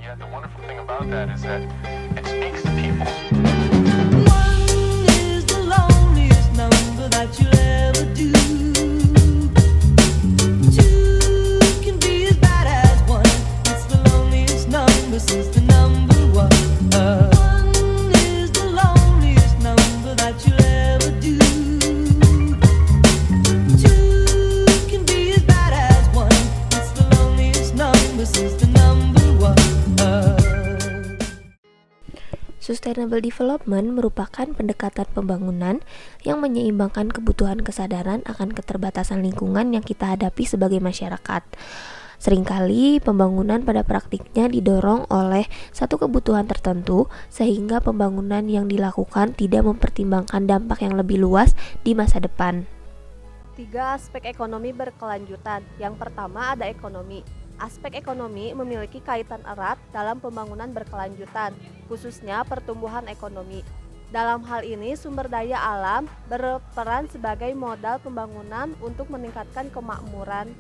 media, the wonderful thing about that is that it speaks to people. One is the loneliest number that you'll ever do. Two can be as bad as one. It's the loneliest number since the number one. One is the loneliest number that you'll ever do. Two can be as bad as one. It's the loneliest number since the number one. Sustainable Development merupakan pendekatan pembangunan yang menyeimbangkan kebutuhan kesadaran akan keterbatasan lingkungan yang kita hadapi sebagai masyarakat. Seringkali pembangunan pada praktiknya didorong oleh satu kebutuhan tertentu sehingga pembangunan yang dilakukan tidak mempertimbangkan dampak yang lebih luas di masa depan. 3 aspek ekonomi berkelanjutan. Yang pertama ada ekonomi. Aspek ekonomi memiliki kaitan erat dalam pembangunan berkelanjutan, khususnya pertumbuhan ekonomi. Dalam hal ini, sumber daya alam berperan sebagai modal pembangunan untuk meningkatkan kemakmuran.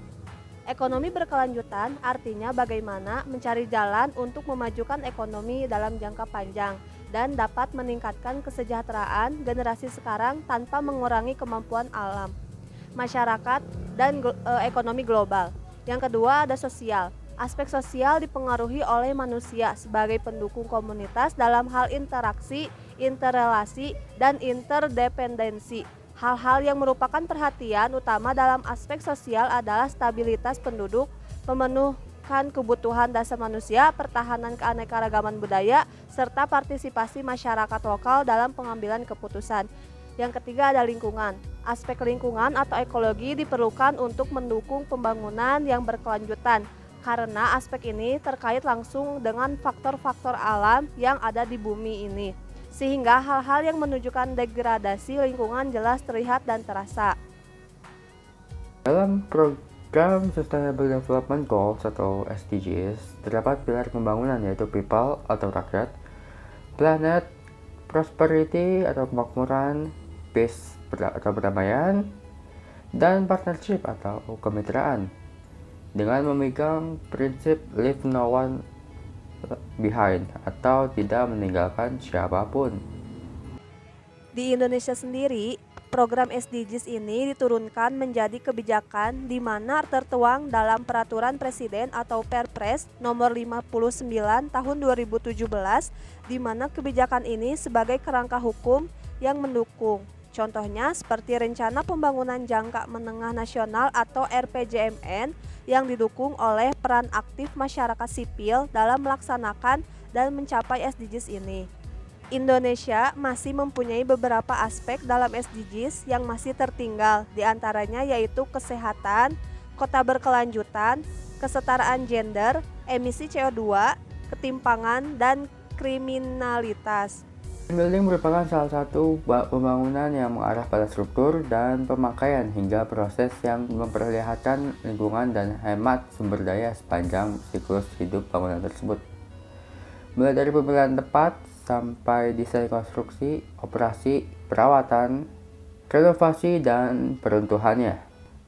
Ekonomi berkelanjutan artinya bagaimana mencari jalan untuk memajukan ekonomi dalam jangka panjang dan dapat meningkatkan kesejahteraan generasi sekarang tanpa mengurangi kemampuan alam, masyarakat, dan ekonomi global. Yang kedua ada sosial. Aspek sosial dipengaruhi oleh manusia sebagai pendukung komunitas dalam hal interaksi, interrelasi, dan interdependensi. Hal-hal yang merupakan perhatian utama dalam aspek sosial adalah stabilitas penduduk, pemenuhan kebutuhan dasar manusia, pertahanan keanekaragaman budaya, serta partisipasi masyarakat lokal dalam pengambilan keputusan. Yang ketiga ada lingkungan. Aspek lingkungan atau ekologi diperlukan untuk mendukung pembangunan yang berkelanjutan karena aspek ini terkait langsung dengan faktor-faktor alam yang ada di bumi ini. Sehingga hal-hal yang menunjukkan degradasi lingkungan jelas terlihat dan terasa. Dalam program Sustainable Development Goals atau SDGs, terdapat pilar pembangunan yaitu people atau rakyat, planet, prosperity atau kemakmuran, peace atau perdamaian, dan partnership atau kemitraan. Dengan memegang prinsip leave no one behind atau tidak meninggalkan siapapun. Di Indonesia sendiri, program SDGs ini diturunkan menjadi kebijakan di mana tertuang dalam Peraturan Presiden atau Perpres nomor 59 tahun 2017, di mana kebijakan ini sebagai kerangka hukum yang mendukung. Contohnya seperti Rencana Pembangunan Jangka Menengah Nasional atau RPJMN yang didukung oleh peran aktif masyarakat sipil dalam melaksanakan dan mencapai SDGs ini. Indonesia masih mempunyai beberapa aspek dalam SDGs yang masih tertinggal, diantaranya yaitu kesehatan, kota berkelanjutan, kesetaraan gender, emisi CO2, ketimpangan, dan kriminalitas. Green building merupakan salah satu pembangunan yang mengarah pada struktur dan pemakaian hingga proses yang memperlihatkan lingkungan dan hemat sumber daya sepanjang siklus hidup bangunan tersebut. Mulai dari pemilihan tempat sampai desain konstruksi, operasi, perawatan, renovasi, dan peruntuhannya.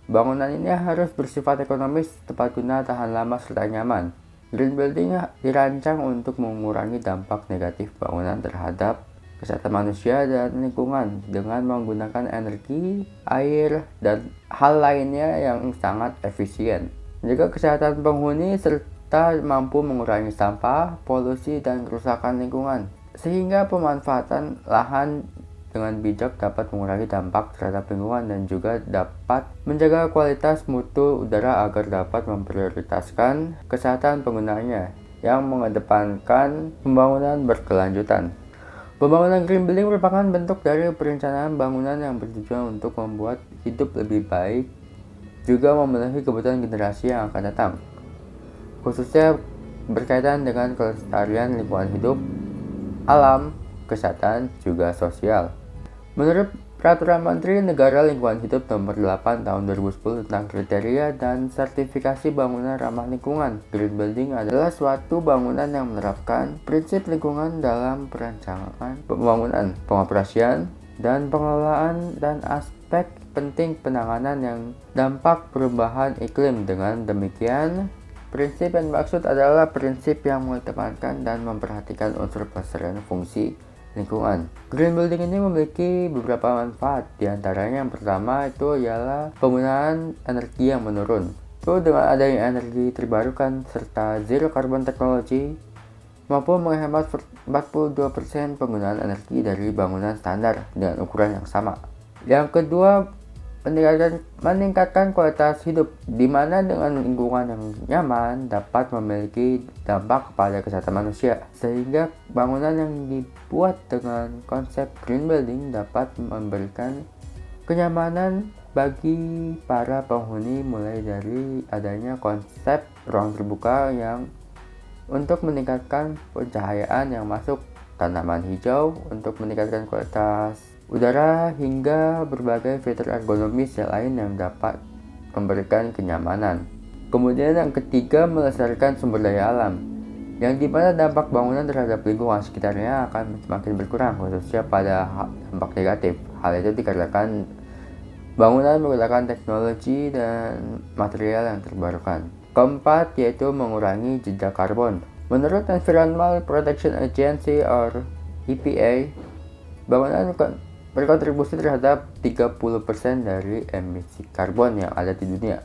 Bangunan ini harus bersifat ekonomis, tepat guna, tahan lama, serta nyaman. Green building dirancang untuk mengurangi dampak negatif bangunan terhadap kesehatan manusia dan lingkungan dengan menggunakan energi, air, dan hal lainnya yang sangat efisien. Menjaga kesehatan penghuni serta mampu mengurangi sampah, polusi, dan kerusakan lingkungan. Sehingga pemanfaatan lahan dengan bijak dapat mengurangi dampak terhadap lingkungan dan juga dapat menjaga kualitas mutu udara agar dapat memprioritaskan kesehatan penggunanya yang mengedepankan pembangunan berkelanjutan. Pembangunan green building merupakan bentuk dari perencanaan bangunan yang bertujuan untuk membuat hidup lebih baik, juga memenuhi kebutuhan generasi yang akan datang, khususnya berkaitan dengan kelestarian lingkungan hidup, alam, kesehatan, juga sosial. Menurut Peraturan Menteri Negara Lingkungan Hidup Nomor 8 Tahun 2010 tentang kriteria dan sertifikasi bangunan ramah lingkungan, green building adalah suatu bangunan yang menerapkan prinsip lingkungan dalam perencanaan pembangunan, pengoperasian, dan pengelolaan dan aspek penting penanganan yang dampak perubahan iklim. Dengan demikian, Prinsip yang dimaksud adalah prinsip yang mengedepankan dan memperhatikan unsur pelestarian fungsi lingkungan. Green building ini memiliki beberapa manfaat. Di antaranya yang pertama itu ialah penggunaan energi yang menurun. Itu dengan adanya energi terbarukan serta zero carbon technology mampu menghemat 42% penggunaan energi dari bangunan standar dengan ukuran yang sama. Yang kedua, meningkatkan kualitas hidup, di mana dengan lingkungan yang nyaman dapat memiliki dampak kepada kesehatan manusia, sehingga bangunan yang dibuat dengan konsep green building dapat memberikan kenyamanan bagi para penghuni, mulai dari adanya konsep ruang terbuka yang untuk meningkatkan pencahayaan yang masuk, tanaman hijau untuk meningkatkan kualitas udara, hingga berbagai fitur ergonomis yang lain yang dapat memberikan kenyamanan. Kemudian yang ketiga, melestarikan sumber daya alam, yang dimana dampak bangunan terhadap lingkungan sekitarnya akan semakin berkurang, khususnya pada dampak negatif. Hal itu dikarenakan bangunan menggunakan teknologi dan material yang terbarukan. Keempat, yaitu mengurangi jejak karbon. Menurut Environmental Protection Agency or EPA, bangunan berkontribusi terhadap 30% dari emisi karbon yang ada di dunia.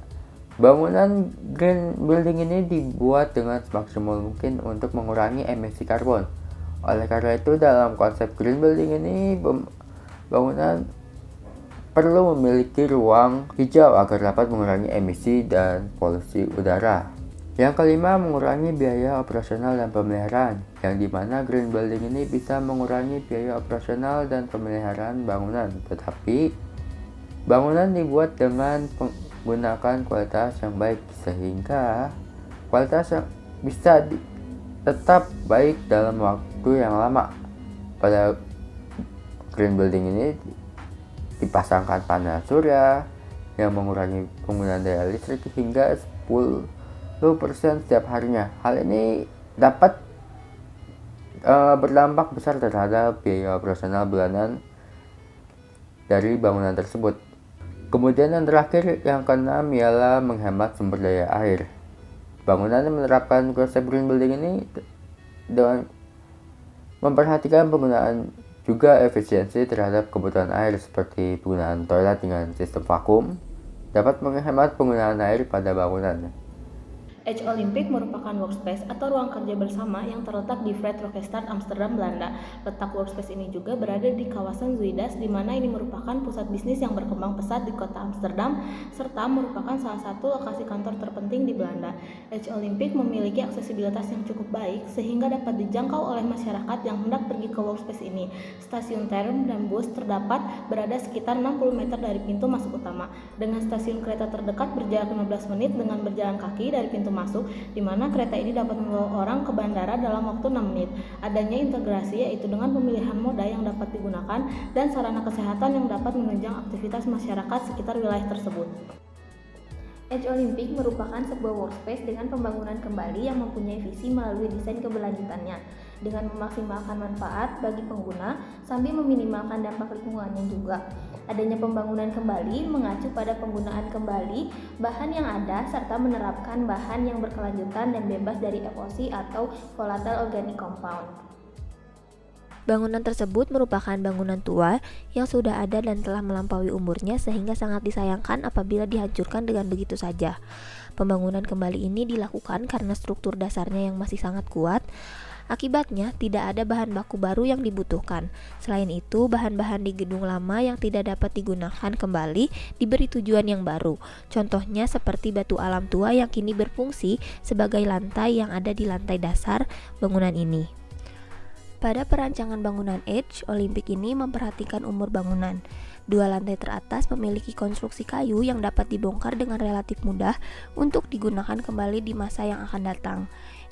Bangunan green building ini dibuat dengan semaksimal mungkin untuk mengurangi emisi karbon. Oleh karena itu, dalam konsep green building ini, bangunan perlu memiliki ruang hijau agar dapat mengurangi emisi dan polusi udara. Yang kelima, mengurangi biaya operasional dan pemeliharaan, yang dimana green building ini bisa mengurangi biaya operasional dan pemeliharaan bangunan, tetapi bangunan dibuat dengan menggunakan kualitas yang baik, sehingga kualitas yang bisa tetap baik dalam waktu yang lama. Pada green building ini dipasangkan panel surya yang mengurangi penggunaan daya listrik hingga 10% setiap harinya. Hal ini dapat berdampak besar terhadap biaya operasional bulanan dari bangunan tersebut. Kemudian yang terakhir, yang keenam, ialah menghemat sumber daya air. Bangunan yang menerapkan konsep green building ini dengan memperhatikan penggunaan juga efisiensi terhadap kebutuhan air, seperti penggunaan toilet dengan sistem vakum dapat menghemat penggunaan air pada bangunan. Edge Olympic merupakan workspace atau ruang kerja bersama yang terletak di Fred Rockestad, Amsterdam, Belanda. Letak workspace ini juga berada di kawasan Zuidas, di mana ini merupakan pusat bisnis yang berkembang pesat di kota Amsterdam, serta merupakan salah satu lokasi kantor terpenting di Belanda. Edge Olympic memiliki aksesibilitas yang cukup baik, sehingga dapat dijangkau oleh masyarakat yang hendak pergi ke workspace ini. Stasiun tram dan bus terdapat berada sekitar 60 meter dari pintu masuk utama, dengan stasiun kereta terdekat berjarak 15 menit dengan berjalan kaki dari pintu masuk, di mana kereta ini dapat membawa orang ke bandara dalam waktu 6 menit. Adanya integrasi, yaitu dengan pemilihan moda yang dapat digunakan dan sarana kesehatan yang dapat menunjang aktivitas masyarakat sekitar wilayah tersebut. Edge Olympic merupakan sebuah workspace dengan pembangunan kembali yang mempunyai visi melalui desain keberlanjutannya, dengan memaksimalkan manfaat bagi pengguna sambil meminimalkan dampak lingkungannya juga. Adanya pembangunan kembali mengacu pada penggunaan kembali bahan yang ada serta menerapkan bahan yang berkelanjutan dan bebas dari FOC atau volatile organic compound. Bangunan tersebut merupakan bangunan tua yang sudah ada dan telah melampaui umurnya, sehingga sangat disayangkan apabila dihancurkan dengan begitu saja. Pembangunan kembali ini dilakukan karena struktur dasarnya yang masih sangat kuat. Akibatnya, tidak ada bahan baku baru yang dibutuhkan. Selain itu, bahan-bahan di gedung lama yang tidak dapat digunakan kembali diberi tujuan yang baru. Contohnya seperti batu alam tua yang kini berfungsi sebagai lantai yang ada di lantai dasar bangunan ini. Pada perancangan bangunan Edge Olympic ini memperhatikan umur bangunan. Dua lantai teratas memiliki konstruksi kayu yang dapat dibongkar dengan relatif mudah untuk digunakan kembali di masa yang akan datang.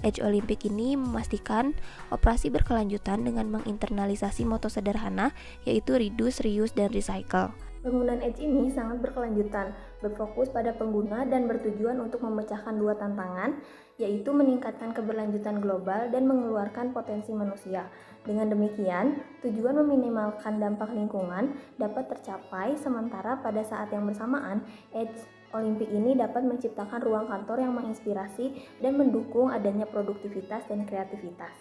Edge Olympic ini memastikan operasi berkelanjutan dengan menginternalisasi moto sederhana, yaitu reduce, reuse, dan recycle. Bangunan Edge ini sangat berkelanjutan, berfokus pada pengguna dan bertujuan untuk memecahkan dua tantangan, yaitu meningkatkan keberlanjutan global dan mengeluarkan potensi manusia. Dengan demikian, tujuan meminimalkan dampak lingkungan dapat tercapai, sementara pada saat yang bersamaan, Edge Olimpik ini dapat menciptakan ruang kantor yang menginspirasi dan mendukung adanya produktivitas dan kreativitas.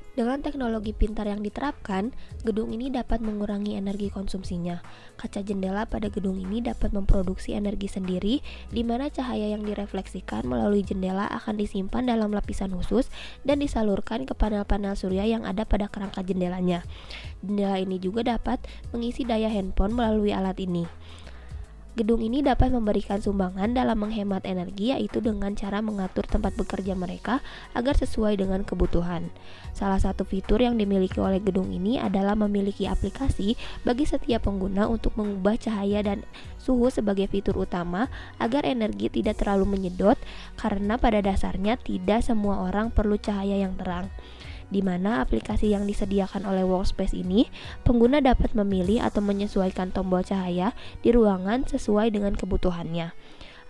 Dengan teknologi pintar yang diterapkan, gedung ini dapat mengurangi energi konsumsinya. Kaca jendela pada gedung ini dapat memproduksi energi sendiri, di mana cahaya yang direfleksikan melalui jendela akan disimpan dalam lapisan khusus dan disalurkan ke panel-panel surya yang ada pada kerangka jendelanya. Jendela ini juga dapat mengisi daya handphone melalui alat ini. Gedung ini dapat memberikan sumbangan dalam menghemat energi, yaitu dengan cara mengatur tempat bekerja mereka agar sesuai dengan kebutuhan. Salah satu fitur yang dimiliki oleh gedung ini adalah memiliki aplikasi bagi setiap pengguna untuk mengubah cahaya dan suhu sebagai fitur utama agar energi tidak terlalu menyedot, karena pada dasarnya tidak semua orang perlu cahaya yang terang. Di mana aplikasi yang disediakan oleh Workspace ini, pengguna dapat memilih atau menyesuaikan tombol cahaya di ruangan sesuai dengan kebutuhannya.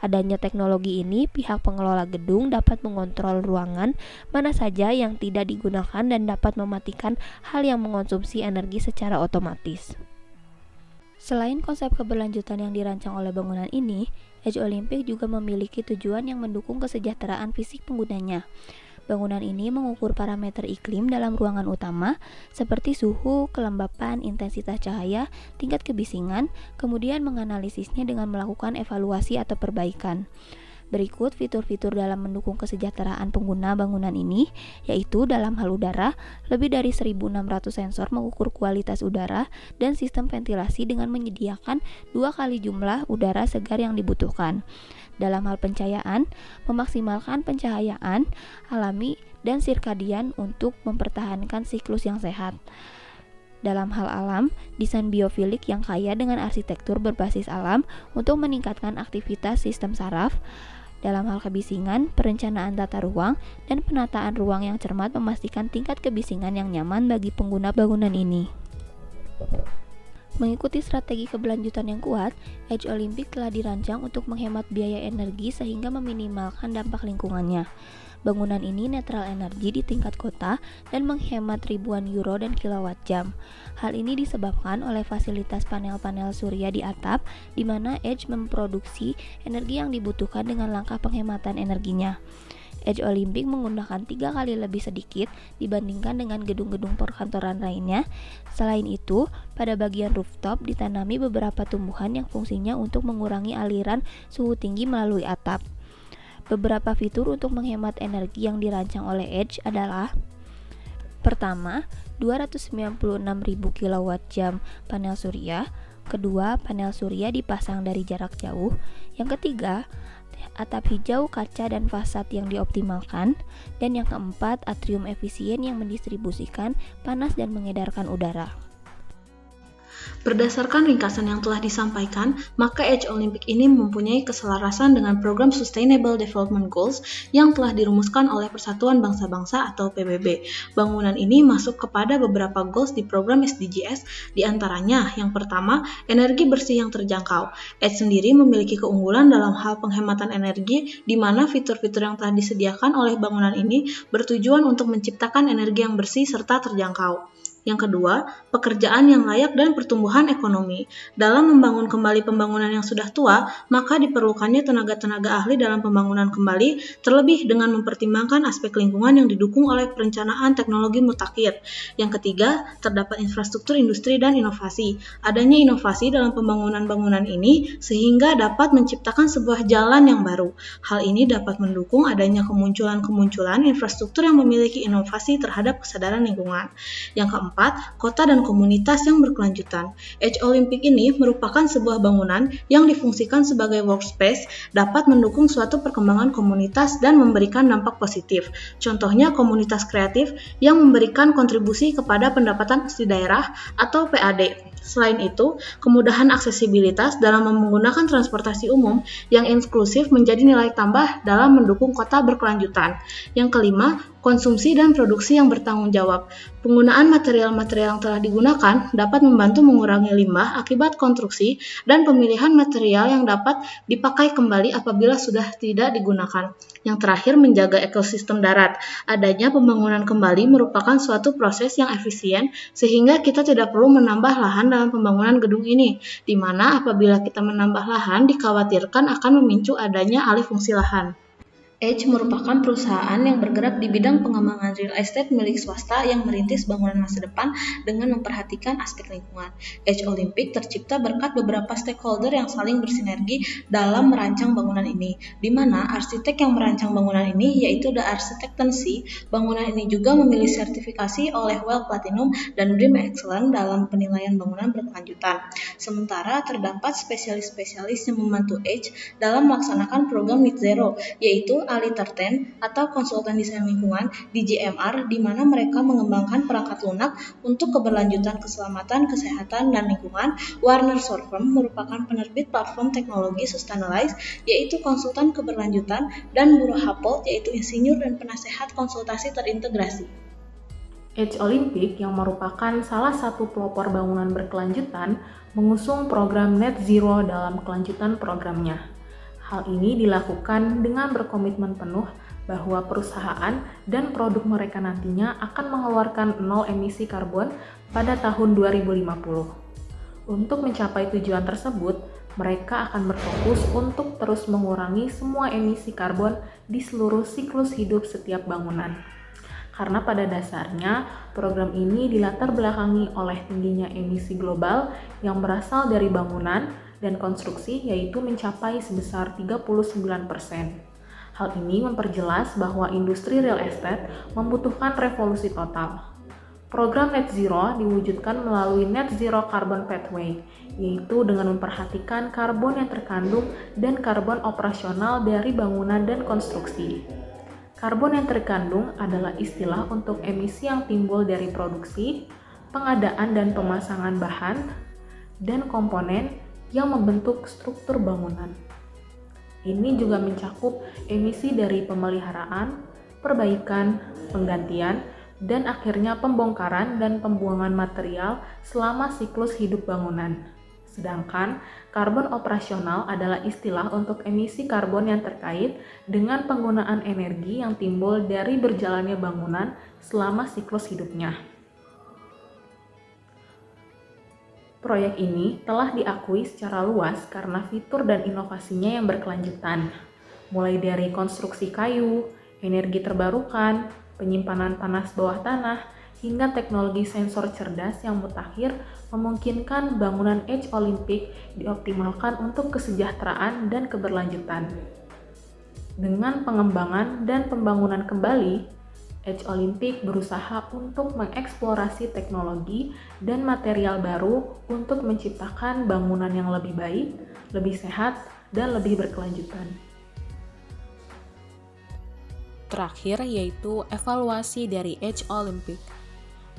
Adanya teknologi ini, pihak pengelola gedung dapat mengontrol ruangan mana saja yang tidak digunakan dan dapat mematikan hal yang mengonsumsi energi secara otomatis. Selain konsep keberlanjutan yang dirancang oleh bangunan ini, Edge Olympic juga memiliki tujuan yang mendukung kesejahteraan fisik penggunanya. Bangunan ini mengukur parameter iklim dalam ruangan utama seperti suhu, kelembapan, intensitas cahaya, tingkat kebisingan, kemudian menganalisisnya dengan melakukan evaluasi atau perbaikan. Berikut fitur-fitur dalam mendukung kesejahteraan pengguna bangunan ini, yaitu dalam hal udara, lebih dari 1.600 sensor mengukur kualitas udara dan sistem ventilasi dengan menyediakan 2 kali jumlah udara segar yang dibutuhkan. Dalam hal pencahayaan, memaksimalkan pencahayaan alami dan sirkadian untuk mempertahankan siklus yang sehat. Dalam hal alam, desain biofilik yang kaya dengan arsitektur berbasis alam untuk meningkatkan aktivitas sistem saraf. Dalam hal kebisingan, perencanaan tata ruang dan penataan ruang yang cermat memastikan tingkat kebisingan yang nyaman bagi pengguna bangunan ini. Mengikuti strategi keberlanjutan yang kuat, Edge Olympic telah dirancang untuk menghemat biaya energi sehingga meminimalkan dampak lingkungannya. Bangunan ini netral energi di tingkat kota dan menghemat ribuan euro dan kilowatt jam. Hal ini disebabkan oleh fasilitas panel-panel surya di atap, di mana Edge memproduksi energi yang dibutuhkan dengan langkah penghematan energinya. Edge Olympic menggunakan 3 kali lebih sedikit dibandingkan dengan gedung-gedung perkantoran lainnya. Selain itu, pada bagian rooftop ditanami beberapa tumbuhan yang fungsinya untuk mengurangi aliran suhu tinggi melalui atap. Beberapa fitur untuk menghemat energi yang dirancang oleh Edge adalah: pertama, 296.000 kWh panel surya. Kedua, panel surya dipasang dari jarak jauh. Yang ketiga, atap hijau, kaca, dan fasad yang dioptimalkan. Dan yang keempat, atrium efisien yang mendistribusikan panas dan mengedarkan udara. Berdasarkan ringkasan yang telah disampaikan, maka Edge Olympic ini mempunyai keselarasan dengan program Sustainable Development Goals yang telah dirumuskan oleh Persatuan Bangsa-Bangsa atau PBB. Bangunan ini masuk kepada beberapa goals di program SDGs, di antaranya yang pertama, energi bersih yang terjangkau. Edge sendiri memiliki keunggulan dalam hal penghematan energi, di mana fitur-fitur yang telah disediakan oleh bangunan ini bertujuan untuk menciptakan energi yang bersih serta terjangkau. Yang kedua, pekerjaan yang layak dan pertumbuhan ekonomi. Dalam membangun kembali pembangunan yang sudah tua, maka diperlukannya tenaga-tenaga ahli dalam pembangunan kembali, terlebih dengan mempertimbangkan aspek lingkungan yang didukung oleh perencanaan teknologi mutakhir. Yang ketiga, terdapat infrastruktur industri dan inovasi. Adanya inovasi dalam pembangunan bangunan ini sehingga dapat menciptakan sebuah jalan yang baru. Hal ini dapat mendukung adanya kemunculan infrastruktur yang memiliki inovasi terhadap kesadaran lingkungan. Yang keempat, kota dan komunitas yang berkelanjutan. Edge Olympic ini merupakan sebuah bangunan yang difungsikan sebagai workspace, dapat mendukung suatu perkembangan komunitas dan memberikan dampak positif. Contohnya komunitas kreatif yang memberikan kontribusi kepada pendapatan asli daerah atau PAD. Selain itu, kemudahan aksesibilitas dalam menggunakan transportasi umum yang inklusif menjadi nilai tambah dalam mendukung kota berkelanjutan. Yang kelima, konsumsi dan produksi yang bertanggung jawab. Penggunaan material-material yang telah digunakan dapat membantu mengurangi limbah akibat konstruksi dan pemilihan material yang dapat dipakai kembali apabila sudah tidak digunakan. Yang terakhir, menjaga ekosistem darat. Adanya pembangunan kembali merupakan suatu proses yang efisien sehingga kita tidak perlu menambah lahan permasalahan dalam pembangunan gedung ini, di mana apabila kita menambah lahan dikhawatirkan akan memicu adanya alih fungsi lahan. Edge merupakan perusahaan yang bergerak di bidang pengembangan real estate milik swasta yang merintis bangunan masa depan dengan memperhatikan aspek lingkungan. Edge Olympic tercipta berkat beberapa stakeholder yang saling bersinergi dalam merancang bangunan ini, di mana arsitek yang merancang bangunan ini yaitu The Architectancy. Bangunan ini juga memiliki sertifikasi oleh WELL Platinum dan BREEAM Excellent dalam penilaian bangunan berkelanjutan. Sementara terdapat spesialis-spesialis yang membantu Edge dalam melaksanakan program Net Zero, yaitu Ali Terten atau konsultan desain lingkungan di JMR, di mana mereka mengembangkan perangkat lunak untuk keberlanjutan keselamatan, kesehatan, dan lingkungan. Warner Sorfirm merupakan penerbit platform teknologi Sustainalyze, yaitu konsultan keberlanjutan, dan Bureau Happold, yaitu insinyur dan penasehat konsultasi terintegrasi. Edge Olympic yang merupakan salah satu pelopor bangunan berkelanjutan mengusung program Net Zero dalam kelanjutan programnya. Hal ini dilakukan dengan berkomitmen penuh bahwa perusahaan dan produk mereka nantinya akan mengeluarkan 0 emisi karbon pada tahun 2050. Untuk mencapai tujuan tersebut, mereka akan berfokus untuk terus mengurangi semua emisi karbon di seluruh siklus hidup setiap bangunan. Karena pada dasarnya, program ini dilatar belakangi oleh tingginya emisi global yang berasal dari bangunan dan konstruksi, yaitu mencapai sebesar 39%. Hal ini memperjelas bahwa industri real estate membutuhkan revolusi total. Program Net Zero diwujudkan melalui Net Zero Carbon Pathway, yaitu dengan memperhatikan karbon yang terkandung dan karbon operasional dari bangunan dan konstruksi. Karbon yang terkandung adalah istilah untuk emisi yang timbul dari produksi, pengadaan dan pemasangan bahan, dan komponen yang membentuk struktur bangunan. Ini juga mencakup emisi dari pemeliharaan, perbaikan, penggantian, dan akhirnya pembongkaran dan pembuangan material selama siklus hidup bangunan. Sedangkan karbon operasional adalah istilah untuk emisi karbon yang terkait dengan penggunaan energi yang timbul dari berjalannya bangunan selama siklus hidupnya. Proyek ini telah diakui secara luas karena fitur dan inovasinya yang berkelanjutan, mulai dari konstruksi kayu, energi terbarukan, penyimpanan panas bawah tanah, hingga teknologi sensor cerdas yang mutakhir memungkinkan bangunan Edge Olympic dioptimalkan untuk kesejahteraan dan keberlanjutan. Dengan pengembangan dan pembangunan kembali, Edge Olympic berusaha untuk mengeksplorasi teknologi dan material baru untuk menciptakan bangunan yang lebih baik, lebih sehat, dan lebih berkelanjutan. Terakhir yaitu evaluasi dari Edge Olympic.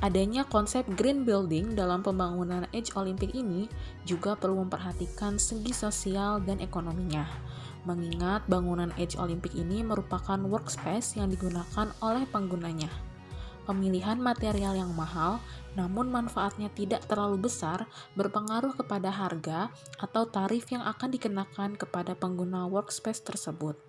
Adanya konsep green building dalam pembangunan Edge Olympic ini juga perlu memperhatikan segi sosial dan ekonominya. Mengingat bangunan Edge Olympic ini merupakan workspace yang digunakan oleh penggunanya. Pemilihan material yang mahal, namun manfaatnya tidak terlalu besar, berpengaruh kepada harga atau tarif yang akan dikenakan kepada pengguna workspace tersebut.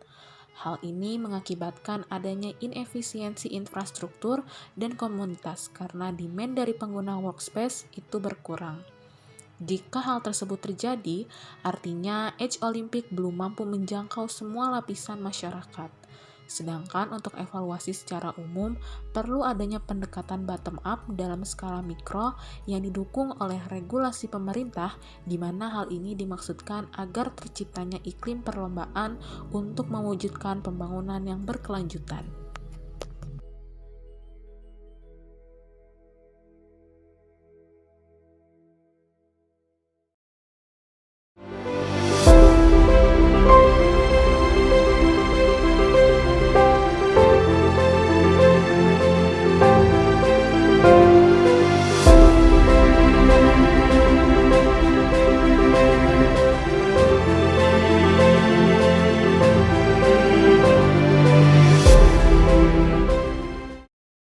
Hal ini mengakibatkan adanya inefisiensi infrastruktur dan komunitas karena demand dari pengguna workspace itu berkurang. Jika hal tersebut terjadi, artinya Edge Olympic belum mampu menjangkau semua lapisan masyarakat. Sedangkan untuk evaluasi secara umum, perlu adanya pendekatan bottom-up dalam skala mikro yang didukung oleh regulasi pemerintah, di mana hal ini dimaksudkan agar terciptanya iklim perlombaan untuk mewujudkan pembangunan yang berkelanjutan.